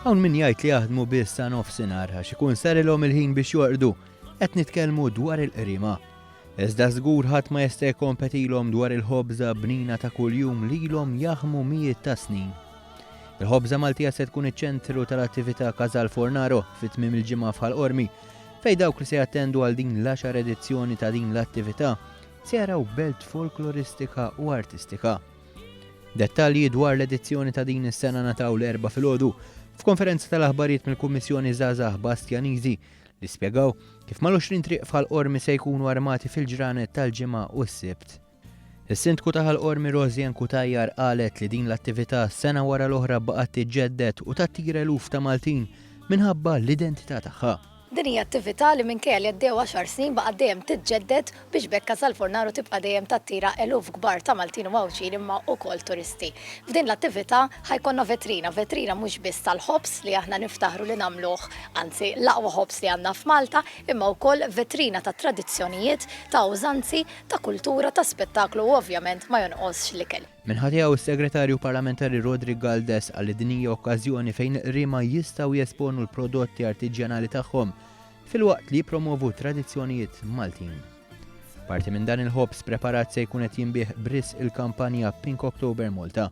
Hawn min jgħid li jaħdmu biss sa nofsinhar għax ikun sarilhom il-ħin biex jorqdu, qed nitkellmu dwar il-qrima. Iżda żgur ħadd ma jista' jikkompetilhom dwar il-ħobża bnina ta' kuljum li ilhom jaħdmu mijiet ta' snin. Il-ħobża Maltija se tkun iċ-ċentru tal-attività Casal Fornaro fit-tmiem il-ġimgħa f'Ħalqormi fejn dawk li se jattendu għal din l-10 edizzjoni ta' din l-attività se jaraw belt folkloristika u artistika. Dettalji dwar l-edizzjoni ta' din is-sena nataw l-4 filgħodu f'konferenza tal-aħbarijiet mill-Kummissjoni Żgħażagħ Bastianiżi li spjegaw kif mal-20 triq f'Ħalqormi se jkunu armati fil-ġranet tal-ġimgħa u s-sibt. Is-Sindku ta' Ħalqormi Rozjan Kutajjar qalet li din l-attività sena wara l-oħra baqgħet tiġġedded u tattira eluf ta' Maltin minħabba l-identità tagħha. Din hija attività li minkejja li għaddew 10 snin baqa' dejjem tiġġedded biex bekk Casal Fornaro tibqa' dejjem tattira eluf kbar ta' Maltin u Mawċin imma wkoll turisti. F'din l-attività ħajkonna vetrina mhux biss tal-ħobs li aħna niftaħru li nagħmluh, anzi l-aqwa ħobs li għandna f'Malta, imma wkoll vetrina ta' tradizzjonijiet, ta' użanzi, ta' kultura, ta' spettaklu u ovvjament ma jonqosx l-ikel. Minħatijaw is-Segretarju Parlamentari Rodri Galdes għal din hija okkażjoni fejn il-qriema jistgħu jesponu l-prodotti artiġjanali tagħhom fil-waqt li jippromovu tradizzjonijiet Maltin. Parti minn dan il-ħobs preparat se jkun qed jinbih bris il-kampanja Pink October Malta.